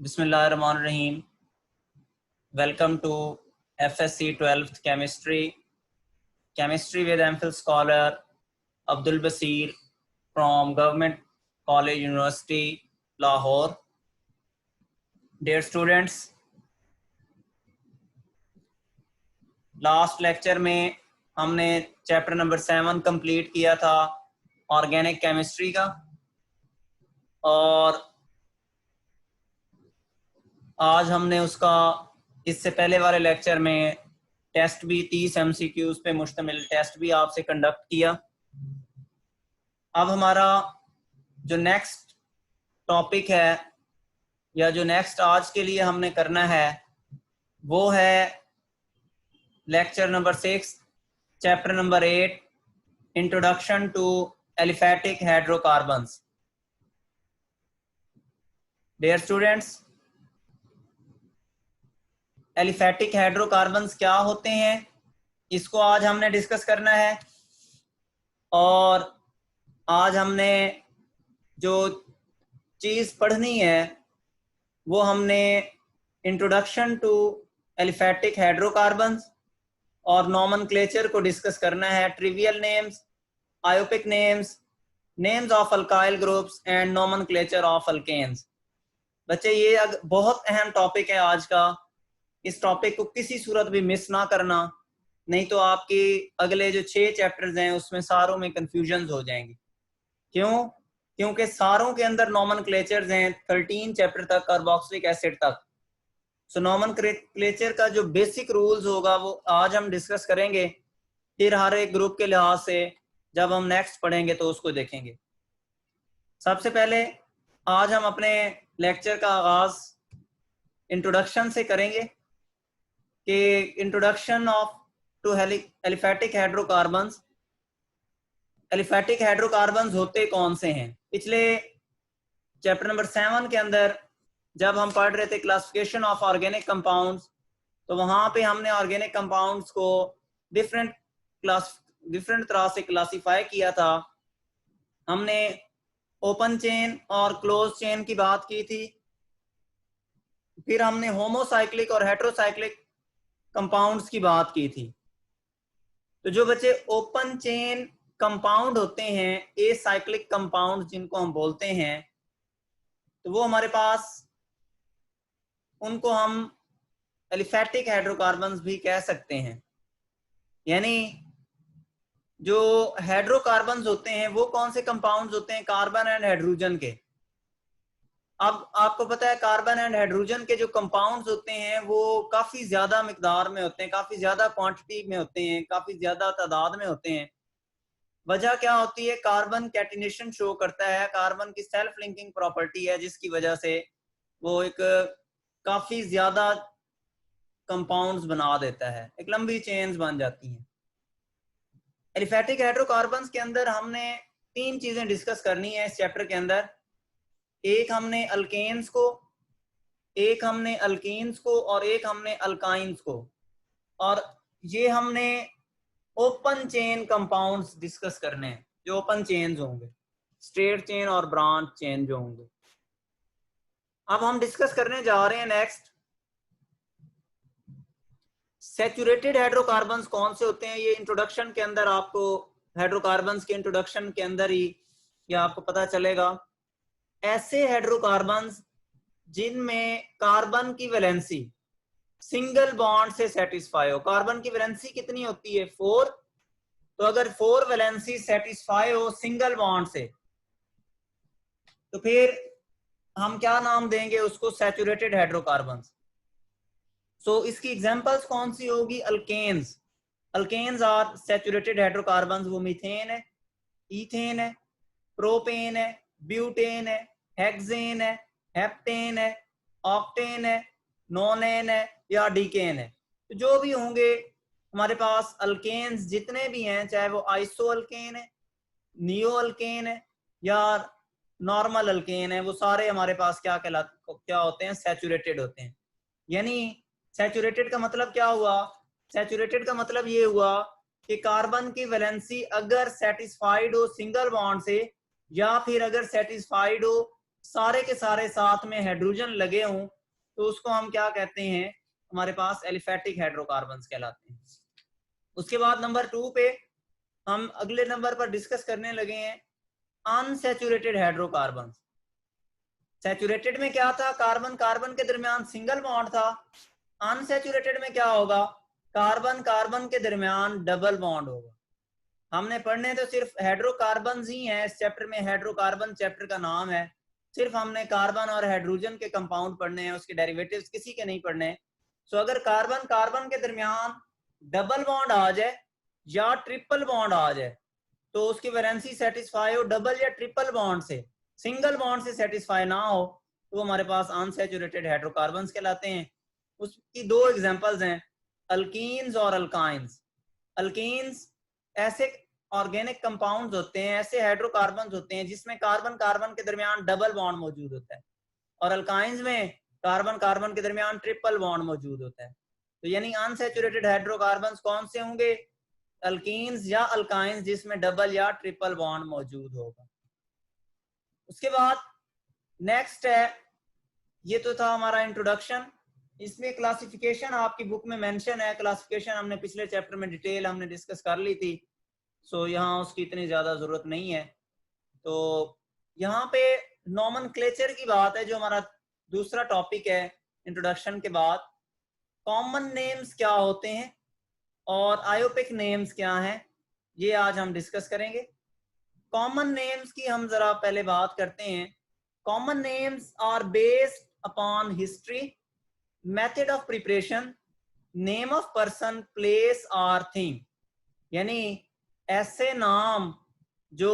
Bismillahirrahmanirrahim. Welcome to FSC 12th Chemistry with MPhil scholar Abdul Basir from Government College University, Lahore. Dear students, last lecture में हमने chapter number 7 complete किया था organic chemistry का, और आज हमने उसका इससे पहले वाले लेक्चर में टेस्ट भी 30 MCQs पे मुश्तमिल टेस्ट भी आपसे कंडक्ट किया। अब हमारा जो नेक्स्ट टॉपिक है या जो नेक्स्ट आज के लिए हमने करना है वो है lecture number 6 chapter number 8 introduction to aliphatic hydrocarbons. Dear students, aliphatic hydrocarbons क्या होते हैं इसको आज हमने डिस्कस करना है। और आज हमने जो चीज़ पढ़नी है वो हमने इंट्रोडक्शन टू एलिफैटिक हाइड्रोकार्बन्स और नॉमेनक्लेचर को डिस्कस करना है। Trivial names, IUPAC names, names of alkyl groups and nomenclature of alkanes. बच्चे, ये बहुत अहम टॉपिक है आज का। इस टॉपिक को किसी सूरत भी मिस ना करना, नहीं तो आपके अगले जो 6 चैप्टर्स हैं उसमें सारों में कंफ्यूजन हो जाएंगी। क्यों? क्योंकि सारों के अंदर नॉमेनक्लेचर्स हैं 13 चैप्टर तक, कार्बोक्सिलिक एसिड तक। सो नॉमेनक्लेचर का जो बेसिक रूल्स होगा वो आज हम डिस्कस करेंगे, फिर हर एक ग्रुप के लिहाज से जब हम नेक्स्ट पढ़ेंगे तो उसको देखेंगे। सबसे पहले आज हम अपने लेक्चर का आगाज इंट्रोडक्शन से करेंगे कि introduction of to aliphatic hydrocarbons. Aliphatic hydrocarbons होते कौन से हैं? पिछले चैप्टर नंबर 7 के अंदर जब हम पढ़ रहे थे क्लासिफिकेशन ऑफ ऑर्गेनिक कंपाउंड्स, तो वहां पे हमने ऑर्गेनिक कंपाउंड्स को डिफरेंट तरह से क्लासिफाई किया था। हमने ओपन चेन और क्लोज चेन की बात की थी, फिर हमने होमोसाइक्लिक और हेटेरोसाइक्लिक कंपाउंड्स की बात की थी। तो जो बच्चे ओपन चेन कंपाउंड होते हैं, एसाइक्लिक कंपाउंड जिनको हम बोलते हैं, तो वो हमारे पास, उनको हम एलिफैटिक हाइड्रोकार्बन्स भी कह सकते हैं। यानी जो हाइड्रोकार्बन्स होते हैं वो कौन से कंपाउंड्स होते हैं? कार्बन एंड हाइड्रोजन के। अब आपको पता है कार्बन एंड हाइड्रोजन के जो कंपाउंड्स होते हैं वो काफी ज्यादा मिकदार में होते हैं, काफी ज्यादा क्वांटिटी में होते हैं, काफी ज्यादा तादाद में होते हैं। वजह क्या होती है? कार्बन कैटिनेशन शो करता है, कार्बन की सेल्फ लिंकिंग प्रॉपर्टी है जिसकी वजह से वो एक काफी ज्यादा कंपाउंड्स बना देता है, एक लंबी चेन्स बन जाती हैं। एलिफैटिक हाइड्रोकार्बन्स के अंदर हमने 3 चीजें डिस्कस करनी है इस चैप्टर के अंदर। एक हमने अल्केन्स को, एक हमने अल्कीन्स को और एक हमने अल्काइंस को। और ये हमने ओपन चेन कंपाउंड्स डिस्कस करने हैं, जो ओपन चेन्स होंगे, स्ट्रेट चेन और ब्रांच चेन जो होंगे। अब हम डिस्कस करने जा रहे हैं नेक्स्ट, सैचुरेटेड हाइड्रोकार्बन्स कौन से होते हैं। ये इंट्रोडक्शन के अंदर आपको, हाइड्रोकार्बन्स के इंट्रोडक्शन के अंदर ही ये आपको पता चलेगा। ऐसे हाइड्रोकार्बन्स जिनमें कार्बन की वैलेंसी सिंगल बॉन्ड से सेटिस्फाई हो। कार्बन की वैलेंसी कितनी होती है? 4। तो अगर 4 वैलेंसी सेटिस्फाई हो सिंगल बॉन्ड से, तो फिर हम क्या नाम देंगे उसको? Saturated hydrocarbons. सो इसकी एग्जांपल्स कौन सी होगी? Alkanes. Alkanes are saturated hydrocarbons. वो मीथेन है, ईथेन है, प्रोपेन है, ब्यूटेन है, हेक्सेन है, हेप्टेन है, ऑक्टेन है, नोनेन है या डीकेन है। तो जो भी होंगे हमारे पास अल्केन्स जितने भी हैं, चाहे वो आइसो अल्केन है, नियो अल्केन है या नॉर्मल अल्केन है, वो सारे हमारे पास क्या होते हैं? सैचुरेटेड होते हैं। यानी सैचुरेटेड का मतलब क्या हुआ? सैचुरेटेड का मतलब ये हुआ कि कार्बन की वैलेंसी अगर सेटिस्फाइड हो सिंगल बॉन्ड से, या फिर अगर सेटिस्फाइड हो सारे के सारे साथ में हाइड्रोजन लगे हों तो उसको हम क्या कहते हैं, हमारे पास एलिफेटिक हाइड्रोकार्बन्स कहलाते हैं। उसके बाद नंबर 2 पे हम अगले नंबर पर डिस्कस करने लगे हैं अनसैचुरेटेड हाइड्रोकार्बन्स। सैचुरेटेड में क्या था, कार्बन कार्बन के दरमियान सिंगल बॉन्ड था। अनसैचुरेटेड में क्या होगा, कार्बन कार्बन के दरमियान डबल बॉन्ड होगा। हमने पढ़ने तो सिर्फ हाइड्रोकार्बन्स ही हैं इस चैप्टर में, हाइड्रोकार्बन चैप्टर का नाम है, सिर्फ हमने कार्बन और हाइड्रोजन के कंपाउंड पढ़ने हैं, उसके डेरिवेटिव्स किसी के नहीं पढ़ने। सो अगर कार्बन कार्बन के दरमियान डबल बॉन्ड आ जाए या ट्रिपल बॉन्ड आ जाए तो उसकी वैलेंसी सेटिस्फाई हो डबल या ट्रिपल बॉन्ड से, सिंगल बॉन्ड से सेटिस्फाई ना हो तो हमारे पास अनसैचुरेटेड हाइड्रोकार्बन्स कहलाते हैं। उसकी दो एग्जांपल्स हैं, अल्कीन्स और अल्काइंस। अल्कीन्स ऐसे ऑर्गेनिक कंपाउंड्स होते हैं, ऐसे हाइड्रोकार्बन्स होते हैं जिसमें कार्बन कार्बन के दरमियान डबल बॉन्ड मौजूद होता है, और अल्काइंस में कार्बन कार्बन के दरमियान ट्रिपल बॉन्ड मौजूद होता है। तो यानी अनसैचुरेटेड हाइड्रोकार्बन्स कौन से होंगे, अल्कीन्स या अल्काइंस जिसमें डबल या ट्रिपल बॉन्ड मौजूद होगा। उसके बाद नेक्स्ट है, ये तो था हमारा इंट्रोडक्शन। इसमें क्लासिफिकेशन आपकी बुक में मेंशन है, क्लासिफिकेशन हमने पिछले चैप्टर में डिटेल हमने डिस्कस कर ली थी, सो यहाँ उसकी इतनी ज्यादा जरूरत नहीं है। तो यहाँ पे नॉमेनक्लेचर की बात है, जो हमारा दूसरा टॉपिक है इंट्रोडक्शन के बाद। कॉमन नेम्स क्या होते हैं और आयोपिक नेम्स क्या हैं, ये आज हम डिस्कस करेंगे। कॉमन नेम्स की हम जरा पहले बात करते हैं। Common names are based upon history, method of preparation, name of person, place और थिंग। यानी ऐसे नाम जो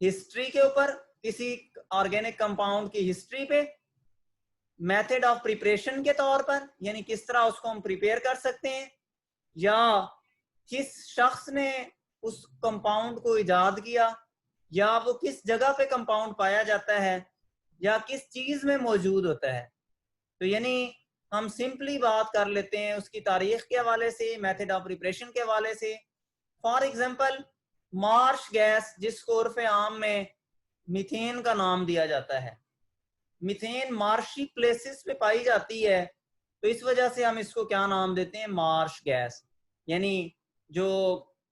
हिस्ट्री के ऊपर, किसी ऑर्गेनिक कंपाउंड की हिस्ट्री पे, मेथड ऑफ प्रिपरेशन के तौर पर यानी किस तरह उसको हम प्रिपेयर कर सकते हैं, या किस शख्स ने उस कंपाउंड को इजाद किया, या वो किस जगह पे कंपाउंड पाया जाता है, या किस चीज में मौजूद होता है। तो यानी हम सिंपली बात कर लेते हैं उसकी तारीख के हवाले से, मेथड ऑफ प्रिपरेशन के हवाले से। फॉर एग्जांपल मार्श गैस, जिसको उर्फ आम में मीथेन का नाम दिया जाता है, मीथेन मार्शी प्लेसेस पे पाई जाती है, तो इस वजह से हम इसको क्या नाम देते हैं, मार्श गैस। यानी जो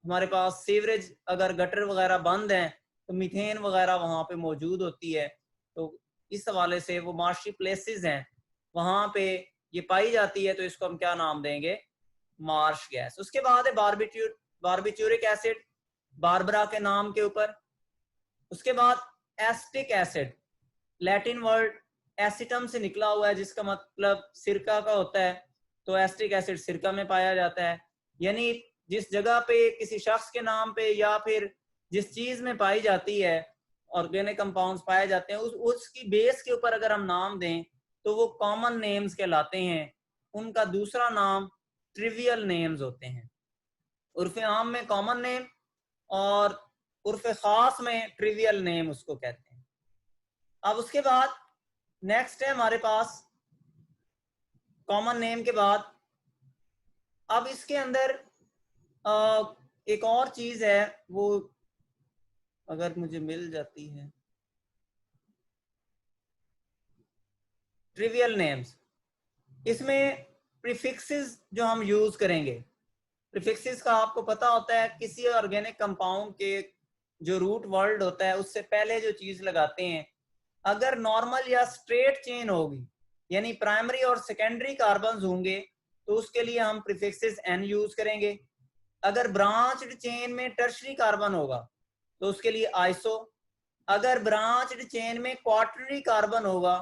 हमारे पास सीवरेज अगर गटर वगैरह बंद हैं तो मीथेन वगैरह वहां पे मौजूद होती है, तो इस हवाले से वो मार्शी प्लेसेस हैं, वहां पे ये पाई जाती है, तो इसको हम क्या नाम देंगे, मार्श गैस। उसके बाद है बारबिट्यूरिक एसिड, बारबरा के नाम के ऊपर। उसके बाद एसिटिक एसिड, लैटिन वर्ड एसिटम से निकला हुआ है जिसका मतलब सिरका का होता है, तो एसिटिक एसिड सिरका में पाया जाता है। यानी जिस जगह पे किसी शख्स के नाम पे या फिर जिस चीज में पाई जाती है ऑर्गेनिक कंपाउंड्स पाए जाते हैं, उसकी बेस के ऊपर अगर हम नाम दें तो वो कॉमन नेम्स कहलाते हैं। उनका दूसरा नाम ट्रिवियल नेम्स होते हैं। उर्फ आम में कॉमन नेम और उर्फ खास में ट्रिवियल नेम उसको कहते हैं। अब उसके बाद नेक्स्ट है हमारे पास कॉमन नेम के बाद, अब इसके अंदर एक और चीज है, वो अगर मुझे मिल जाती है, ट्रिवियल नेम्स। इसमें प्रीफिक्सेस जो हम यूज करेंगे, प्रीफिक्सेस का आपको पता होता है, किसी ऑर्गेनिक कंपाउंड के जो रूट वर्ड होता है उससे पहले जो चीज लगाते हैं, अगर नॉर्मल या स्ट्रेट चेन होगी यानी प्राइमरी और सेकेंडरी कार्बन्स होंगे तो उसके लिए हम प्रीफिक्सेस एन यूज करेंगे। अगर ब्रांच्ड चेन में टर्शरी कार्बन होगा तो उसके लिए आइसो। अगर ब्रांच्ड चेन में क्वार्टररी कार्बन होगा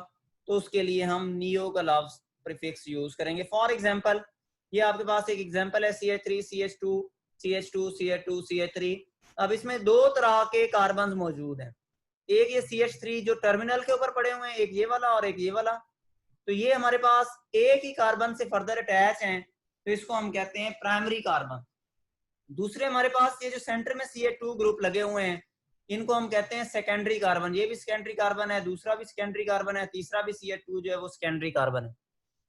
तो उसके लिए हम नियो का लफ्ज प्रीफिक्स यूज करेंगे। फॉर एग्जांपल ये आपके पास एक एग्जांपल है CH3 CH2 CH2 CH2 CH3। अब इसमें दो तरह के कार्बन मौजूद हैं, एक ये CH3 जो टर्मिनल के ऊपर पड़े हुए हैं, एक ये वाला और एक ये वाला। तो ये हमारे पास एक ही कार्बन से फर्दर अटैच हैं, तो इसको हम कहते हैं प्राइमरी कार्बन। दूसरे हमारे पास ये जो सेंटर में CH2 ग्रुप लगे हुए हैं, इनको हम कहते हैं सेकेंडरी कार्बन। ये भी सेकेंडरी कार्बन है, दूसरा भी सेकेंडरी कार्बन है, तीसरा भी CH2 जो है वो सेकेंडरी कार्बन है।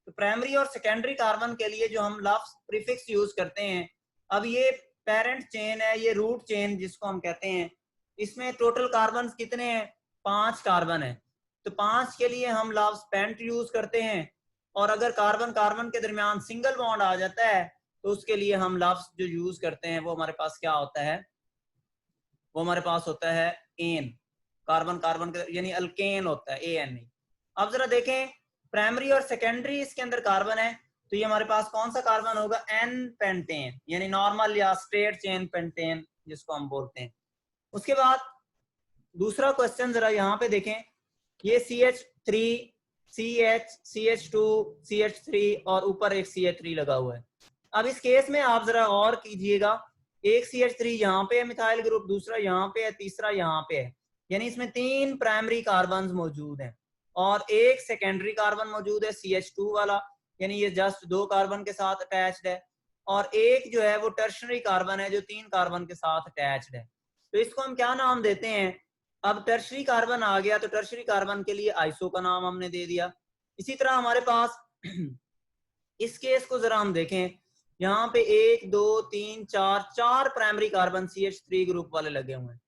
तो प्राइमरी और सेकेंडरी कार्बन के लिए जो हम लफ्ज प्रीफिक्स यूज करते हैं, अब ये पेरेंट चेन है, ये रूट चेन जिसको हम कहते हैं, इसमें टोटल कार्बन कितने हैं, 5 कार्बन है। तो 5 के लिए हम लफ्ज पेंट यूज करते हैं, और अगर कार्बन कार्बन के दरमियान सिंगल बॉन्ड आ जाता है तो उसके लिए हम लफ्ज जो यूज करते हैं वो हमारे पास क्या होता है, वो हमारे पास होता है एन। कार्बन कार्बन के यानी अल्केन होता है, ANE। अब जरा देखें प्राइमरी और सेकेंडरी इसके अंदर कार्बन है, तो ये हमारे पास कौन सा कार्बन होगा, एन पेंटेन, यानी नॉर्मल या स्ट्रेट चेन पेंटेन जिसको हम बोलते हैं। उसके बाद दूसरा क्वेश्चन जरा यहाँ पे देखें, ये CH3 CH CH2 CH3 और ऊपर एक CH3 लगा हुआ है। अब इस केस में आप जरा और कीजिएगा, एक CH3 यहाँ पे है मिथाइल ग्रुप, दूसरा यहाँ पे है, तीसरा यहाँ पे है, यानी इसमें 3 प्राइमरी कार्बन मौजूद हैं और एक सेकेंडरी कार्बन मौजूद है CH2 वाला, यानी ये जस्ट 2 कार्बन के साथ अटैच्ड है, और एक जो है वो टर्शरी कार्बन है जो 3 कार्बन के साथ अटैच्ड है। तो इसको हम क्या नाम देते हैं, अब टर्शरी कार्बन आ गया तो टर्शरी कार्बन के लिए आइसो का नाम हमने दे दिया। इसी तरह हमारे पास इस केस को जरा हम देखें, यहाँ पे 1 2 3 4 प्राइमरी कार्बन CH3 ग्रुप वाले लगे हुए हैं,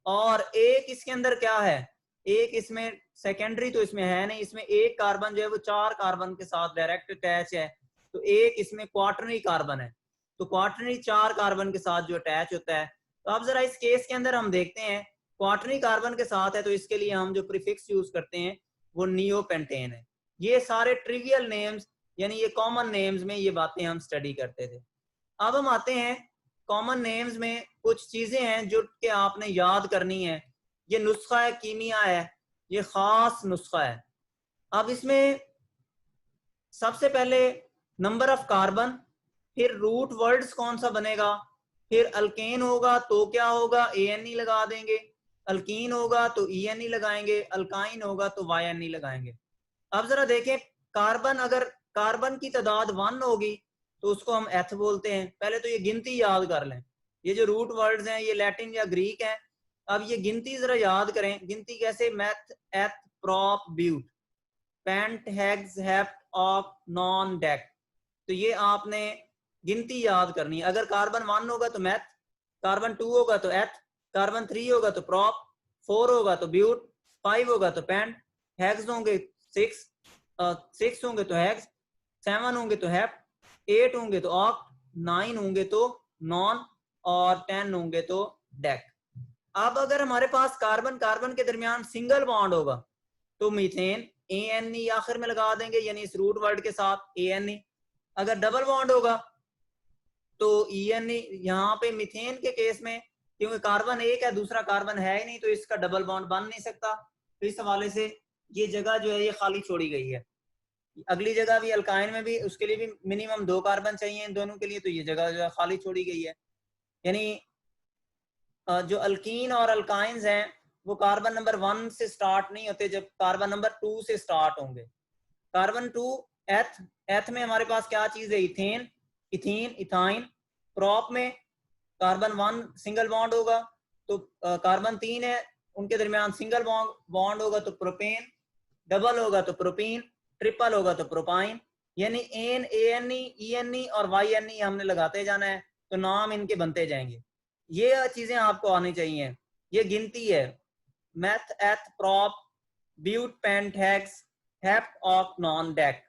और एक इसके अंदर क्या है, एक इसमें सेकेंडरी तो इसमें है नहीं, इसमें एक कार्बन जो है वो 4 कार्बन के साथ डायरेक्ट अटैच है, तो एक इसमें क्वार्टरनरी कार्बन है, तो क्वार्टरनरी 4 कार्बन के साथ जो अटैच होता है। तो अब जरा इस केस के अंदर हम देखते हैं क्वार्टरनरी कार्बन के साथ है, तो इसके लिए हम जो प्रीफिक्स यूज करते हैं वो नियोपेंटेन है। ये सारे ट्रिवियल नेम्स यानी ये कॉमन नेम्स में ये बातें हम स्टडी करते थे। अब हम आते हैं कॉमन नेम्स में, कुछ चीजें हैं जो कि आपने याद करनी है। ये नुस्खा है, कीमिया है, ये खास नुस्खा है। अब इसमें सबसे पहले नंबर ऑफ कार्बन, फिर रूट वर्ड्स कौन सा बनेगा, फिर अल्केन होगा तो क्या होगा, ANE लगा देंगे, अल्कीन होगा तो ENE लगाएंगे, अल्काइन होगा तो YNE लगाएंगे। अब जरा देखें कार्बन, अगर कार्बन की तादाद 1 होगी तो उसको हम एथ बोलते हैं। पहले तो ये गिनती याद कर लें, ये जो रूट वर्ड्स हैं ये लैटिन या ग्रीक हैं। अब ये गिनती जरा याद करें, गिनती कैसे, meth eth prop but pent hex hept oct non dec, तो ये आपने गिनती याद करनी है। अगर कार्बन 1 होगा तो मैथ, कार्बन 2 होगा तो एथ, कार्बन 3 होगा तो प्रॉप, 4 होगा तो ब्यूट, 5 होगा तो पेंट, हेक्स होंगे 6 होंगे तो हेक्स, 7 होंगे तो हेप्ट, 8 होंगे तो ऑक्ट, 9 होंगे तो नॉन, और 10 होंगे तो डेक। अब अगर हमारे पास कार्बन कार्बन के दरमियान सिंगल बॉन्ड होगा तो मीथेन ANE आखिर में लगा देंगे, यानी इस रूट वर्ड के साथ ANE। अगर डबल बॉन्ड होगा तो ENE, यहाँ पे मीथेन के केस में क्योंकि कार्बन एक है दूसरा कार्बन है ही नहीं तो इसका डबल बॉन्ड बन नहीं सकता, तो इस हवाले से ये जगह जो है ये खाली छोड़ी गई है। अगली जगह भी अल्काइन में भी उसके लिए भी मिनिमम 2 कार्बन चाहिए इन दोनों के लिए, तो ये जगह जो है खाली छोड़ी गई है। यानी जो अल्कीन और अल्काइंस हैं वो कार्बन नंबर 1 से स्टार्ट नहीं होते, जब कार्बन नंबर 2 से स्टार्ट होंगे। कार्बन 2 एथ, एथ में हमारे पास क्या चीज है, इथेन, इथीन, इथाइन। प्रॉप में कार्बन 1 सिंगल बॉन्ड होगा तो कार्बन 3 है उनके दरमियान सिंगल बॉन्ड होगा तो प्रोपेन, डबल होगा तो प्रोपीन, ट्रिपल होगा तो प्रोपाइन। यानी एन, ANE, ENE और YNE हमने लगाते जाना है तो नाम इनके बनते जाएंगे। ये चीजें आपको आनी चाहिए। ये गिनती है, meth eth prop but pent hex hept oct non dec,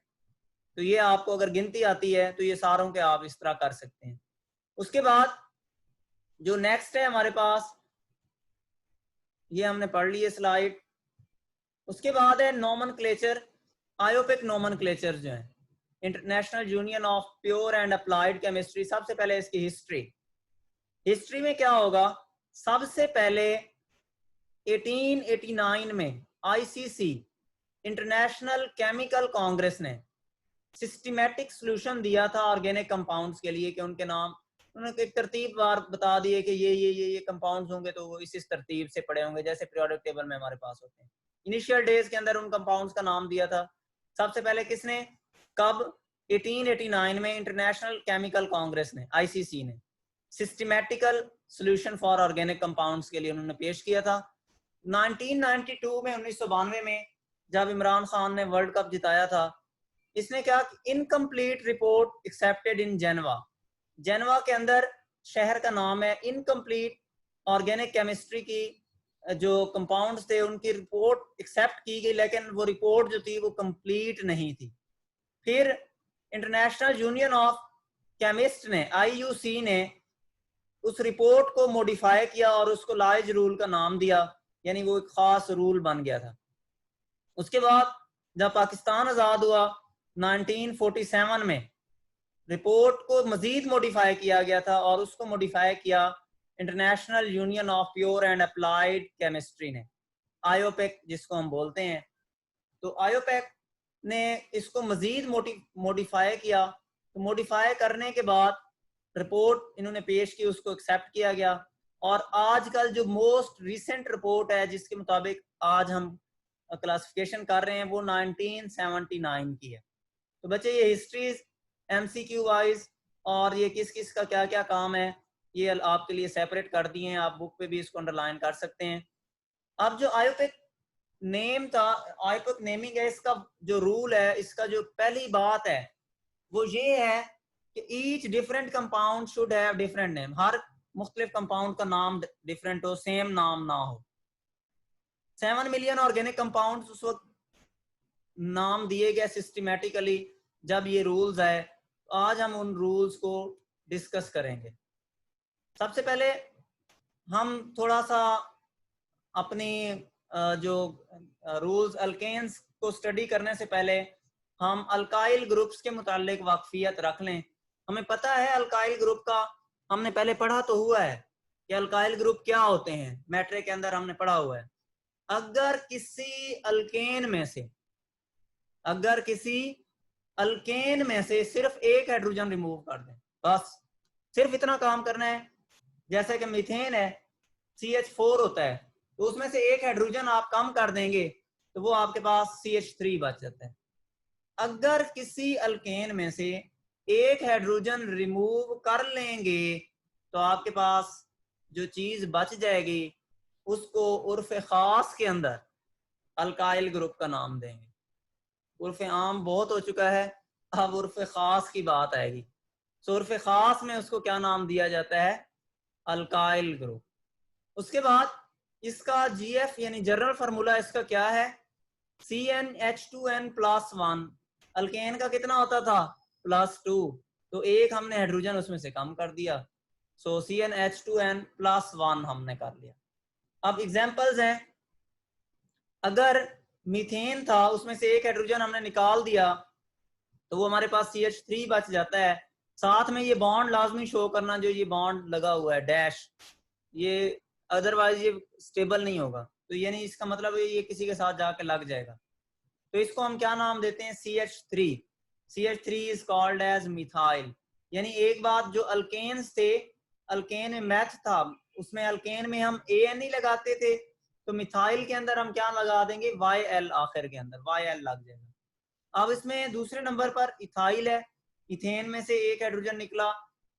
तो ये आपको अगर गिनती आती है तो ये सारों के आप इस तरह कर सकते हैं। उसके बाद जो नेक्स्ट है हमारे पास, ये हमने पढ़ ली है स्लाइड। उसके बाद है नोमेनक्लेचर, आयोपिक नोमेनक्लेचर जो है, international union of pure and applied chemistry. सबसे पहले इसकी हिस्ट्री, हिस्ट्री में क्या होगा, सबसे पहले 1889 में ICC इंटरनेशनल केमिकल कांग्रेस ने सिस्टमैटिक सॉल्यूशन दिया था ऑर्गेनिक कंपाउंड्स के लिए कि उनके नाम उन्होंने एक तरतीब वार बता दिए कि ये कंपाउंड्स होंगे तो वो इस तरतीब से पड़े होंगे जैसे पीरियोडिक टेबल में हमारे पास होते हैं। इनिशियल डेज के अंदर उन कंपाउंड्स का नाम दिया था। सबसे पहले किसने, कब, 1889 में इंटरनेशनल केमिकल कांग्रेस ने, ICC ने systematical solution for organic compounds के लिए उन्होंने पेश किया था। 1992 में 1992 में जब इमरान खान ने वर्ल्ड कप जिताया था, इसने क्या, incomplete report accepted in Geneva, Geneva के अंदर शहर का नाम है, इनकम्प्लीट ऑर्गेनिक केमिस्ट्री की जो कंपाउंड्स थे उनकी रिपोर्ट एक्सेप्ट की गई, लेकिन वो रिपोर्ट जो थी वो कंप्लीट नहीं थी। फिर इंटरनेशनल यूनियन ऑफ केमिस्ट ने, IUC ने उस रिपोर्ट को मॉडिफाई किया और उसको लाइज रूल का नाम दिया, यानी वो एक खास रूल बन गया था। उसके बाद जब पाकिस्तान आज़ाद हुआ 1947 में, रिपोर्ट को मजीद मॉडिफाई किया गया था और उसको मॉडिफाई किया international union of pure and applied chemistry ने, आयोपेक जिसको हम बोलते हैं। तो आयोपेक ने इसको मजीद मॉडिफाई किया। तो मॉडिफाई करने के बाद रिपोर्ट इन्होंने पेश की, उसको एक्सेप्ट किया गया। और आजकल जो मोस्ट रिसेंट रिपोर्ट है जिसके मुताबिक आज हम क्लासिफिकेशन कर रहे हैं वो 1979 की है। तो बच्चे ये हिस्ट्रीज MCQ वाइज और ये किस किस का क्या क्या काम है ये आपके लिए सेपरेट कर दिए हैं, आप बुक पे भी इसको अंडरलाइन कर सकते हैं। अब जो आयोपेक नेम था, आयोपेक नेमिंग है, इसका जो रूल है, इसका जो पहली बात है वो ये है कि each different compound should have different name. हर मुख्तलिफ कंपाउंड का नाम डिफरेंट हो, सेम नाम ना हो। 7 मिलियन ऑर्गेनिक कंपाउंड उस वक्त नाम दिए गए सिस्टमेटिकली जब ये रूल्स आए। आज हम उन रूल्स को डिस्कस करेंगे। सबसे पहले हम थोड़ा सा अपनी जो रूल्स अल्केन्स को स्टडी करने से पहले हम अल्काइल ग्रुप्स के मुतालिक वाकफियत रख लें। हमें पता है अल्काइल ग्रुप का, हमने पहले पढ़ा तो हुआ है कि अल्काइल ग्रुप क्या होते हैं, मैट्रिक के अंदर हमने पढ़ा हुआ है। अगर किसी अल्केन में से सिर्फ एक हाइड्रोजन रिमूव कर दें, बस सिर्फ इतना काम करना है। जैसे कि मीथेन है, CH4 होता है, तो उसमें से एक हाइड्रोजन आप कम कर देंगे तो वो आपके पास CH3 बच जाता है। अगर किसी अल्केन में से एक हाइड्रोजन रिमूव कर लेंगे तो आपके पास जो चीज बच जाएगी उसको उर्फ खास के अंदर अल्काइल ग्रुप का नाम देंगे। उर्फ आम बहुत हो चुका है, अब उर्फ खास की बात आएगी। तो उर्फ खास में उसको क्या नाम दिया जाता है, अल्काइल ग्रुप। उसके बाद इसका GF यानी जनरल फार्मूला इसका क्या है, CnH2n+1। अल्केन का कितना होता था, +2, तो एक हमने हाइड्रोजन उसमें से कम कर दिया, सो CnH2n+1 हमने कर लिया। अब एग्जांपल्स हैं, अगर मीथेन था उसमें से एक हाइड्रोजन हमने निकाल दिया तो वो हमारे पास CH3 बच जाता है। साथ में ये बॉन्ड लाजमी शो करना, जो ये बॉन्ड लगा हुआ है डैश, ये अदरवाइज ये स्टेबल नहीं होगा, तो यानी इसका मतलब है ये किसी के साथ जाके लग जाएगा। तो इसको हम क्या नाम देते हैं, CH3। CH3 is called as methyl. यानी एक बात, जो अल्केन्स थे, अल्केन में मैथ था, उसमें अल्केन में हम AN लगाते थे, तो मिथाइल के अंदर हम क्या लगा देंगे, YL, आखिर के अंदर YL लग जाएगा। अब इसमें दूसरे नंबर पर इथाइल है, इथेन में से एक हाइड्रोजन निकला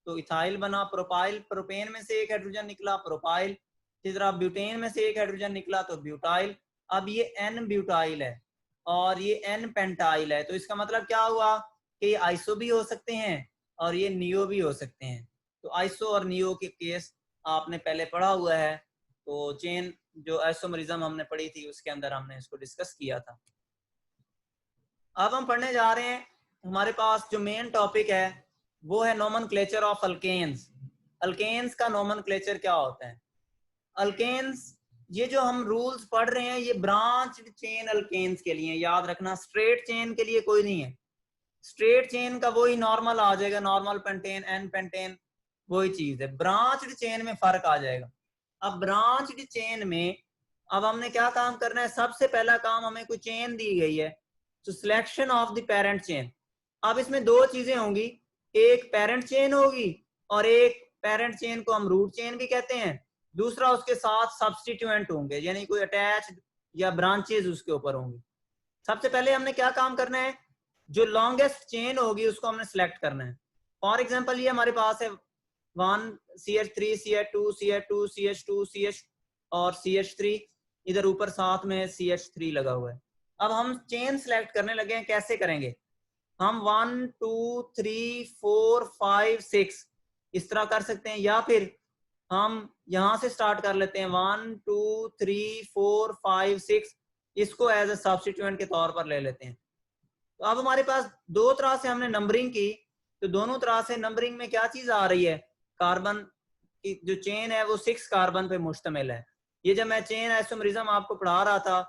तो इथाइल बना। प्रोपाइल, प्रोपेन में से एक हाइड्रोजन निकला, प्रोपाइल। इसी तरह ब्यूटेन में से एक हाइड्रोजन निकला तो ब्यूटाइल। अब ये N ब्यूटाइल है और ये N पेंटाइल है, तो इसका मतलब क्या हुआ कि ये आइसो भी हो सकते हैं और ये नियो भी हो सकते हैं। तो आइसो और नियो के केस आपने पहले पढ़ा हुआ है, तो चेन जो आइसोमरिज्म हमने पढ़ी थी उसके अंदर हमने इसको डिस्कस किया था। अब हम पढ़ने जा रहे हैं, हमारे पास जो मेन टॉपिक है वो है नोमेनक्लेचर ऑफ अल्केन्स। अल्केन्स का नोमेनक्लेचर क्या होता है। अल्केन्स, ये जो हम रूल्स पढ़ रहे हैं ये ब्रांच चेन अल्केन्स के लिए, याद रखना, स्ट्रेट चेन के लिए कोई नहीं है। स्ट्रेट चेन का वही नॉर्मल आ जाएगा, नॉर्मल पेंटेन, N पेंटेन, वही चीज है। ब्रांच्ड चेन में फर्क आ जाएगा। अब ब्रांच्ड चेन में अब हमने क्या काम करना है, सबसे पहला काम, हमें कोई चेन दी गई है तो selection of the parent chain. अब इसमें दो चीजें होंगी, एक पेरेंट चेन होगी और एक पेरेंट चेन को हम रूट चेन भी कहते हैं, दूसरा उसके साथ सब्सटीट्यूएंट होंगे, यानी कोई अटैच या ब्रांचेस उसके ऊपर होंगी। सबसे पहले हमने क्या काम करना है, जो लॉन्गेस्ट चेन होगी उसको हमने सिलेक्ट करना है। फॉर एग्जांपल ये हमारे पास है 1 CH3 CH2 CH2 CH2 CH और CH3, इधर ऊपर साथ में CH3 लगा हुआ है। अब हम चेन सिलेक्ट करने लगे हैं, कैसे करेंगे, हम 1 2 3 4 5 6 इस तरह कर सकते हैं, या फिर हम यहां से स्टार्ट कर लेते हैं 1 2 3 4 5 6, इसको एज ए सब्स्टिट्यूएंट के तौर पर ले लेते हैं। तो अब हमारे पास दो तरह से हमने नंबरिंग की, तो दोनों तरह से नंबरिंग में क्या चीज आ रही है, कार्बन की जो चेन है वो 6 कार्बन पे मुश्तमिल है। ये जब मैं चेन आइसोमरिज्म आपको पढ़ा रहा था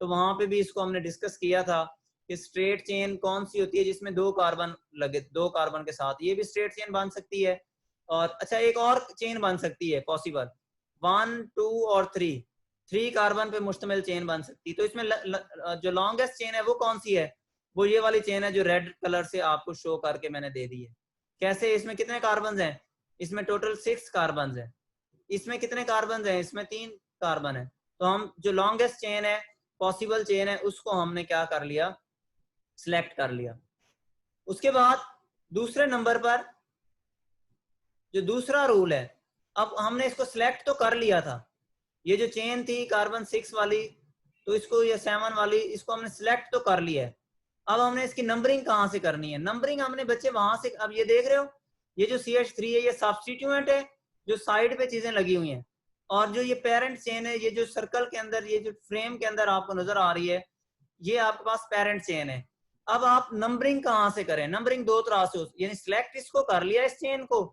तो वहां पे भी इसको हमने डिस्कस किया था कि स्ट्रेट चेन कौन सी होती है जिसमें 2 कार्बन लगे, 2 कार्बन के साथ ये भी स्ट्रेट चेन बन सकती है। और अच्छा एक और चेन बन सकती है पॉसिबल, 1 2 और 3 कार्बन पे मुश्तमिल चेन बन सकती है। तो इसमें जो लॉन्गेस्ट चेन है वो कौन सी है, वो ये वाली चेन है जो रेड कलर से आपको शो करके मैंने दे दी है। कैसे, इसमें कितने कार्बन हैं, इसमें टोटल 6 कार्बन है। इसमें कितने कार्बन हैं, इसमें 3 कार्बन है। तो हम जो लॉन्गेस्ट चेन है, पॉसिबल चेन है, उसको हमने क्या कर लिया, सिलेक्ट कर लिया। उसके बाद दूसरे नंबर पर जो दूसरा रूल है, अब हमने इसको सिलेक्ट तो कर लिया था, ये जो चेन थी कार्बन 6 वाली, तो इसको ये 7 वाली, इसको हमने सिलेक्ट तो कर लिया है। अब हमने इसकी नंबरिंग कहां से करनी है, नंबरिंग हमने बच्चे वहां से, अब ये देख रहे हो ये जो CH3 है ये सब्स्टिट्यूएंट है जो साइड पे चीजें लगी हुई हैं, और जो ये पेरेंट चेन है, ये जो सर्कल के अंदर, ये जो फ्रेम के अंदर आपको नजर आ रही है, ये आपके पास पेरेंट चेन है। अब आप नंबरिंग कहां से करें, नंबरिंग दो तरह से, यानी सिलेक्ट इसको कर लिया इस चेन को,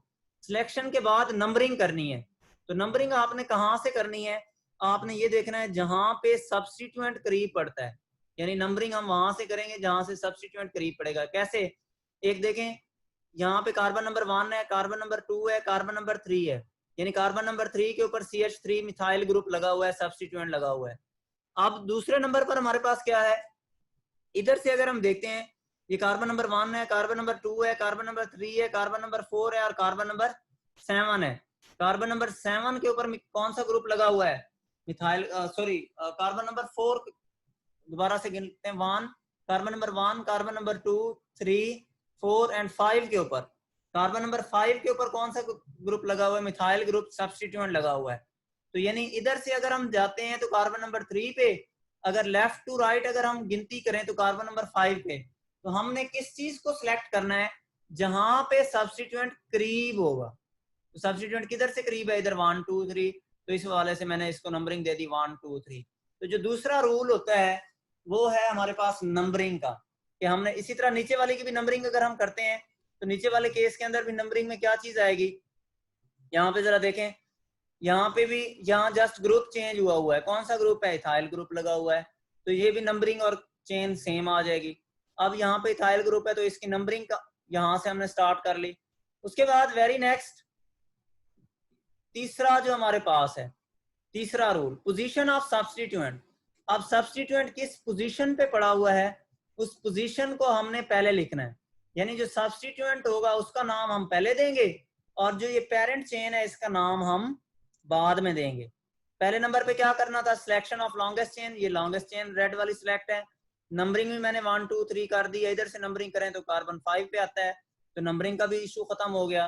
सिलेक्शन के बाद नंबरिंग करनी है। तो नंबरिंग आपने कहां से करनी है, आपने ये देखना है जहां पे सब्स्टिट्यूएंट करीब पड़ता है, यानी नंबरिंग हम वहां से करेंगे जहां से सब्स्टिट्यूएंट करीब पड़ेगा। कैसे, एक देखें यहाँ पे कार्बन नंबर 1 है, कार्बन नंबर 2 है, कार्बन नंबर 3 है, यानी कार्बन नंबर 3 के ऊपर CH3 मिथाइल ग्रुप लगा हुआ है, सब्स्टिट्यूएंट लगा हुआ है। अब दूसरे नंबर पर हमारे पास क्या है, इधर से अगर हम देखते हैं, ये कार्बन नंबर 1 है, कार्बन नंबर 2 है, कार्बन नंबर 3 है, कार्बन नंबर 4 है और कार्बन नंबर 7 है। कार्बन नंबर 7 के ऊपर कौन सा ग्रुप लगा हुआ है, मिथाइल, सॉरी कार्बन नंबर 4, दोबारा से गिनते हैं, 1 carbon number 1, carbon number 2 3 4 and 5 के ऊपर, कार्बन नंबर 5 के ऊपर कौन सा ग्रुप लगा हुआ है, मिथाइल ग्रुप सब्स्टिट्यूएंट लगा हुआ है। तो यानी इधर से अगर हम जाते हैं तो कार्बन नंबर 3 पे, अगर लेफ्ट टू राइट अगर हम गिनती करें तो कार्बन नंबर 5 पे, तो हमने किस चीज को सिलेक्ट करना है, जहां पे सब्स्टिट्यूएंट करीब होगा। तो सब्स्टिट्यूएंट किधर से करीब है, इधर 1 2 3, तो इस हवाले से मैंने इसको नंबरिंग दे दी 1 2 3। तो जो दूसरा रूल होता है वो है हमारे पास नंबरिंग का, कि हमने इसी तरह नीचे वाले की भी नंबरिंग अगर हम करते हैं तो नीचे वाले केस के अंदर भी नंबरिंग में क्या चीज आएगी, यहाँ पे जरा देखें, यहाँ पे भी, यहाँ जस्ट ग्रुप चेंज हुआ है, कौन सा ग्रुप है, इथाइल ग्रुप लगा हुआ है, तो ये भी नंबरिंग और चेन सेम आ जाएगी। अब यहाँ पे इथाइल ग्रुप है तो इसकी नंबरिंग का यहाँ से हमने स्टार्ट कर ली। उसके बाद वेरी नेक्स्ट तीसरा जो हमारे पास है, तीसरा रूल, पोजीशन ऑफ सब्स्टिट्यूएंट। अब सब्स्टिट्यूएंट किस पोजीशन पे पड़ा हुआ है, उस पोजीशन को हमने पहले लिखना है, यानी जो सब्स्टिट्यूएंट होगा उसका नाम हम पहले देंगे और जो ये पेरेंट चेन है इसका नाम हम बाद में देंगे। पहले नंबर पे क्या करना था, सिलेक्शन ऑफ लॉन्गेस्ट चेन, ये लॉन्गेस्ट चेन रेड वाली सिलेक्ट है। नंबरिंग भी मैंने 1 2 3 कर दी है, इधर से नंबरिंग करें तो कार्बन 5 पे आता है, तो नंबरिंग का भी इशू खत्म हो गया।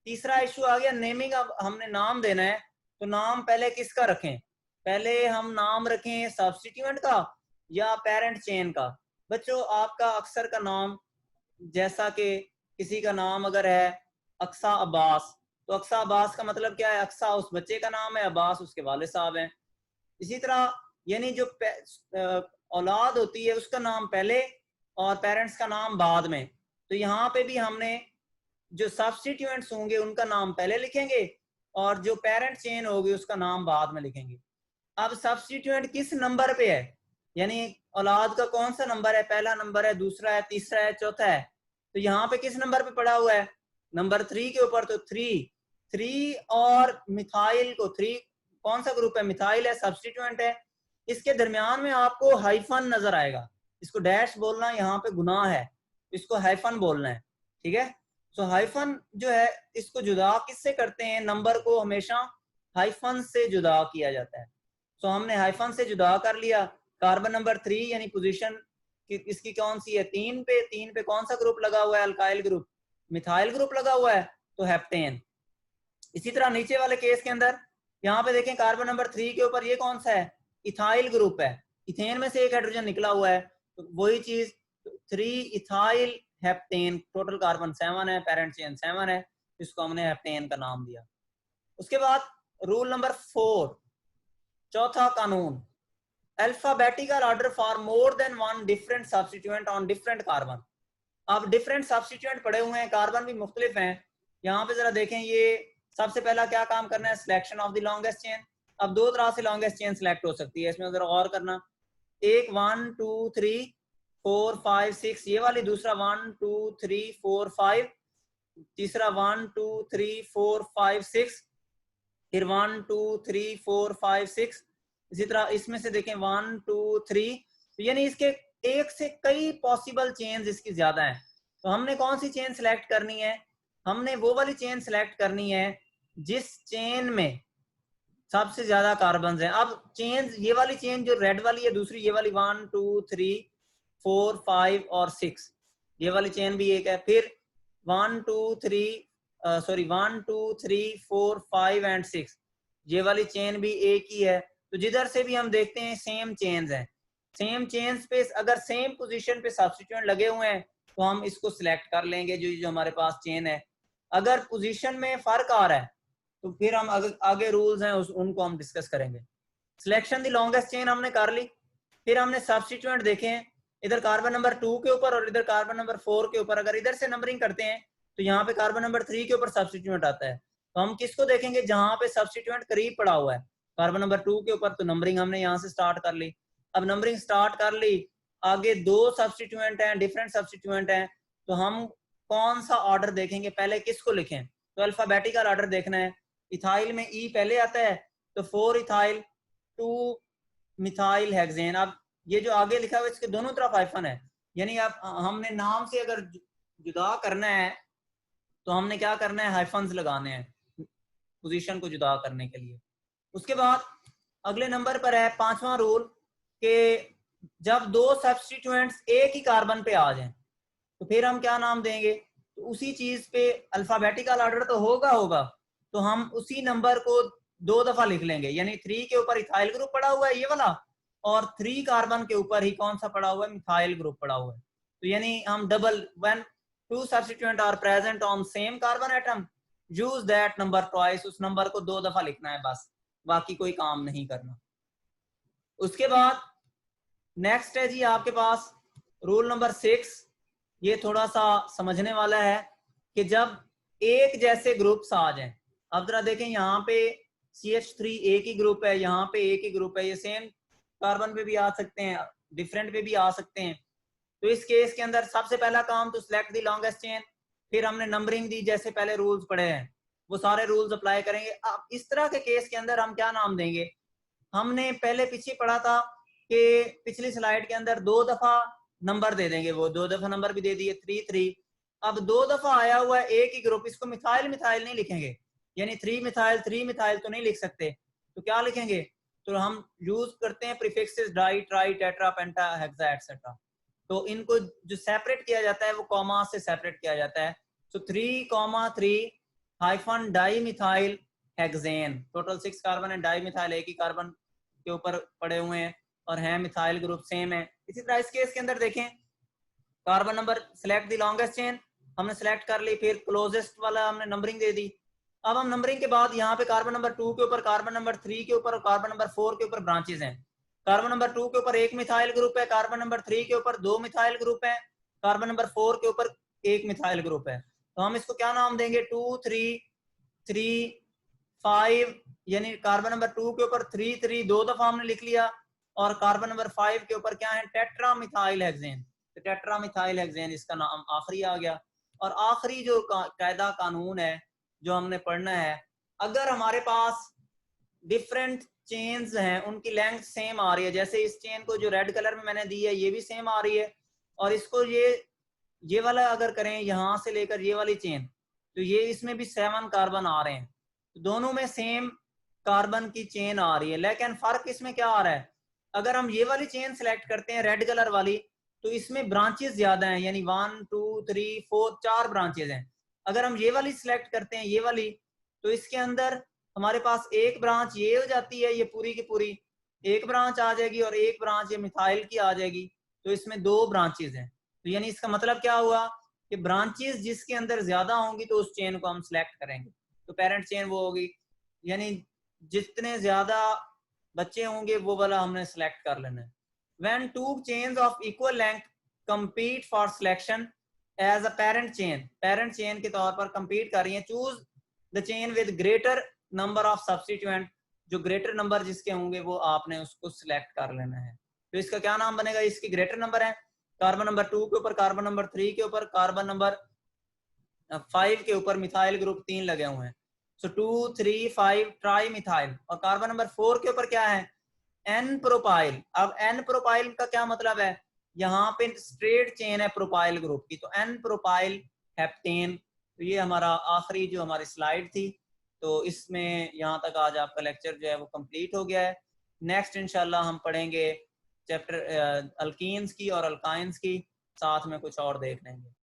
तीसरा इशू आ गया नेमिंग। अब हमने नाम देना है, तो नाम पहले किसका रखें, पहले हम नाम रखें सब्स्टिट्यूएंट का या पेरेंट चेन का। बच्चों आपका अक्सर का नाम, जैसा कि किसी का नाम अगर है अक्सा अब्बास, तो अक्सा अब्बास का मतलब क्या है, अक्सा उस बच्चे का नाम है, अब्बास उसके वाले साहब हैं। इसी तरह यानी जो औलाद होती है उसका नाम पहले और पेरेंट्स का नाम बाद में। तो यहाँ पे भी हमने जो सब्स्टिट्यूएंट्स होंगे उनका नाम पहले लिखेंगे और जो पेरेंट चेन होगी उसका नाम बाद में लिखेंगे। अब सब्स्टिट्यूएंट किस नंबर पे है, यानी औलाद का कौन सा नंबर है, पहला नंबर है, दूसरा है, तीसरा है, चौथा है, तो यहाँ पे किस नंबर पे पड़ा हुआ है, नंबर 3 के ऊपर। तो 3 और मिथाइल को, 3 कौन सा ग्रुप है, मिथाइल है, सब्स्टिट्यूएंट है। इसके दरमियान में आपको हाइफन नजर आएगा, इसको डैश बोलना यहाँ पे गुनाह है, इसको हाइफन बोलना है, ठीक है। सो हाइफन जो है इसको जुदा किससे करते हैं, नंबर को हमेशा हाइफन से जुदा किया जाता है। सो हमने हाइफन से जुदा कर लिया। कार्बन नंबर 3 यानी पोजीशन इसकी कौन सी है, 3 पे, 3 पे कौन सा ग्रुप लगा हुआ है, अल्काइल ग्रुप, मिथाइल ग्रुप लगा हुआ है, तो हेप्टेन। इसी तरह नीचे वाले केस के अंदर यहाँ पे देखें कार्बन नंबर 3 के ऊपर ये कौन सा है, इथाइल ग्रुप है, इथेन में से एक हाइड्रोजन निकला हुआ है, तो वही चीज 3 इथाइल हेप्टेन, टोटल कार्बन 7 है, पेरेंट चेन 7 है, इसको हमने हेप्टेन का नाम दिया। उसके बाद रूल नंबर 4, चौथा कानून, alphabetical order for more than one different substituent on different carbon. अब डिफरेंट सब्स्टिट्यूएंट पड़े हुए हैं, कार्बन भी मुख्तलिफ हैं। यहाँ पे जरा देखें, ये सबसे पहला क्या काम करना है, selection of the longest chain. अब दो तरह से लॉन्गेस्ट चेन सिलेक्ट हो सकती है, इसमें जरा गौर करना। एक 1 2 3 4 5 6 ये वाली, दूसरा 1 2 3 4 5, तीसरा 1 2 3 4 5 6, फिर 1 2 3 4 5 6। इसी तरह इसमें से देखें 1 2 3, तो यानी इसके एक से कई पॉसिबल चेन्स इसकी ज्यादा हैं। तो हमने कौन सी चेन सिलेक्ट करनी है, हमने वो वाली चेन सिलेक्ट करनी है जिस चेन में सबसे ज्यादा कार्बन हैं। अब चेन, ये वाली चेन जो रेड वाली है, दूसरी ये वाली 1 2 3 4 5 और 6, ये वाली चेन भी एक है। फिर 1 2 3 सॉरी 1 2 3 4 5 एंड 6, ये वाली चेन भी एक ही है। तो जिधर से भी हम देखते हैं सेम चेन्स हैं, सेम चेन्स पे अगर सेम पोजीशन पे सब्स्टिट्यूएंट लगे हुए हैं तो हम इसको सिलेक्ट कर लेंगे जो हमारे पास चेन है। अगर पोजीशन में फर्क आ रहा है तो फिर हम आगे रूल्स हैं उनको हम डिस्कस करेंगे। सिलेक्शन द लॉन्गेस्ट चेन हमने कर ली, फिर हमने सब्स्टिट्यूएंट देखे, इधर कार्बन नंबर 2 के ऊपर और इधर कार्बन नंबर 4 के ऊपर। अगर इधर से नंबरिंग करते हैं तो यहाँ पे कार्बन नंबर 3 के ऊपर सब्स्टिट्यूएंट आता है, तो हम किसको देखेंगे, जहां पे सब्स्टिट्यूएंट करीब पड़ा हुआ है कार्बन नंबर 2 के ऊपर, तो नंबरिंग हमने यहाँ से स्टार्ट कर ली। अब नंबरिंग स्टार्ट कर ली, आगे दो सब्स्टिट्यूएंट हैं, डिफरेंट सब्स्टिट्यूएंट हैं, तो हम कौन सा ऑर्डर देखेंगे, पहले किसको लिखें, तो अल्फाबेटिकल ऑर्डर देखना है। इथाइल में ई पहले आता है, तो 4 इथाइल 2 मिथाइल हेक्सेन। अब ये जो आगे लिखा हुआ है इसके दोनों तरफ हाइफन है, यानी अब हमने नाम से अगर जुदा करना है तो हमने क्या करना है, हाइफन्स लगाने हैं पोजीशन को जुदा करने के लिए। उसके बाद अगले नंबर पर है पांचवा रूल कि जब दो सब्स्टिट्यूएंट्स एक ही कार्बन पे आ जाएं तो फिर हम क्या नाम देंगे, तो उसी चीज पे अल्फाबेटिकल ऑर्डर तो होगा, तो हम उसी नंबर को दो दफा लिख लेंगे। यानी 3 के ऊपर इथाइल ग्रुप पड़ा हुआ है ये वाला, और 3 कार्बन के ऊपर ही कौन सा पड़ा हुआ है, मिथाइल ग्रुप पड़ा हुआ है। तो यानी हम double, when two substituent are present on same carbon atom use that number twice, उस नंबर को दो दफा लिखना है बस, बाकी कोई काम नहीं करना। उसके बाद नेक्स्ट है जी आपके पास रूल नंबर 6, ये थोड़ा सा समझने वाला है कि जब एक जैसे ग्रुप्स आ जाएं। अब जरा देखें, यहाँ पे CH3 एक ही ग्रुप है, यहाँ पे एक ही ग्रुप है, ये सेम कार्बन पे भी आ सकते हैं, डिफरेंट पे भी आ सकते हैं। तो इस केस के अंदर सबसे पहला काम तो सिलेक्ट द लॉन्गेस्ट चेन, फिर हमने नंबरिंग दी जैसे पहले रूल्स पढ़े हैं वो सारे रूल्स अप्लाई करेंगे। अब इस तरह के केस के अंदर हम क्या नाम देंगे, हमने पहले पीछे पढ़ा था कि पिछली स्लाइड के अंदर दो दफा नंबर दे देंगे, वो दो दफा नंबर भी दे दिए 3 3। अब दो दफा आया हुआ है एक ही ग्रुप, इसको मिथाइल मिथाइल नहीं लिखेंगे, यानी 3 मिथाइल तो नहीं लिख सकते, तो क्या लिखेंगे, तो हम यूज करते हैं प्रीफिक्सेस डाई ट्राई टेट्रा पेंटा हेक्सा एक्सेट्रा। तो इनको जो सेपरेट किया जाता है वो कॉमा से सेपरेट किया जाता है। तो 3,3 hyphen di methyl hexane, total 6 carbon है, डाई मिथाइल एक ही कार्बन के ऊपर पड़े हुए हैं और है मिथाइल ग्रुप सेम है। इसी तरह इस केस के अंदर देखें, carbon number select the longest chain हमने सिलेक्ट कर ली, फिर क्लोजेस्ट वाला हमने नंबरिंग दे दी। अब हम नंबरिंग के बाद यहाँ पे कार्बन नंबर 2 के ऊपर, कार्बन नंबर 3 के ऊपर और कार्बन नंबर 4 के ऊपर ब्रांचेस हैं। कार्बन नंबर 2 के ऊपर एक मिथाइल ग्रुप है, कार्बन नंबर 3 के ऊपर 2 मिथाइल ग्रुप है, कार्बन नंबर 4 के ऊपर एक मिथाइल ग्रुप है। तो हम इसको क्या नाम देंगे, 2 3 3 5, यानी कार्बन नंबर 2 के ऊपर 3 3 दो दफा हमने लिख लिया, और कार्बन नंबर 5 के ऊपर क्या है, टेट्रा मिथाइल हेक्सेन। तो टेट्रा मिथाइल हेक्सेन इसका नाम आखिरी आ गया। और आखिरी जो कायदा कानून है जो हमने पढ़ना है, अगर हमारे पास डिफरेंट चेन्स हैं उनकी लेंथ सेम आ रही है, जैसे इस चेन को जो रेड कलर में मैंने दी है ये भी सेम आ रही है, और इसको ये वाला अगर करें यहां से लेकर ये वाली चेन, तो ये इसमें भी 7 कार्बन आ रहे हैं, तो दोनों में सेम कार्बन की चेन आ रही है। लेकिन फर्क इसमें क्या आ रहा है, अगर हम ये वाली चेन सिलेक्ट करते हैं रेड कलर वाली, तो इसमें ब्रांचेस ज्यादा हैं, यानी 1 2 3 4 4 ब्रांचेस हैं। अगर हम ये वाली सिलेक्ट करते हैं ये वाली, तो इसके अंदर हमारे पास एक ब्रांच ये हो जाती है, ये पूरी की पूरी एक ब्रांच आ जाएगी, और एक ब्रांच ये मिथाइल की आ जाएगी, तो इसमें 2 ब्रांचेस हैं। तो यानी इसका मतलब क्या हुआ कि ब्रांचेस जिसके अंदर ज्यादा होंगी तो उस चेन को हम सिलेक्ट करेंगे, तो पेरेंट चेन वो होगी। यानी जितने ज्यादा बच्चे होंगे वो वाला हमने सिलेक्ट कर लेना है। When two chains of equal length compete for selection as a parent chain के तौर पर compete कर रही हैं, choose the chain with greater number of substituent, जो greater number जिसके होंगे वो आपने उसको select कर लेना है। तो इसका क्या नाम बनेगा? इसकी greater number है, कार्बन नंबर 2 के ऊपर, कार्बन नंबर 3 के ऊपर, कार्बन नंबर 5 के ऊपर मिथाइल ग्रुप 3 लगे हुए हैं। So 2 3 5 trimethyl. और कार्बन नंबर 4 के ऊपर क्या है? N propyl. अब एन प्रोपाइल का क्या मतलब है? यहाँ पे स्ट्रेट चेन है प्रोपाइल ग्रुप की, तो एन प्रोपाइल हेप्टेन। तो ये हमारा आखिरी जो हमारी स्लाइड थी, तो इसमें यहाँ तक आज आपका लेक्चर जो है वो कंप्लीट हो गया है। नेक्स्ट इंशाल्लाह हम पढ़ेंगे चैप्टर अल्कीन्स की और अल्काइंस की, साथ में कुछ और देख लेंगे।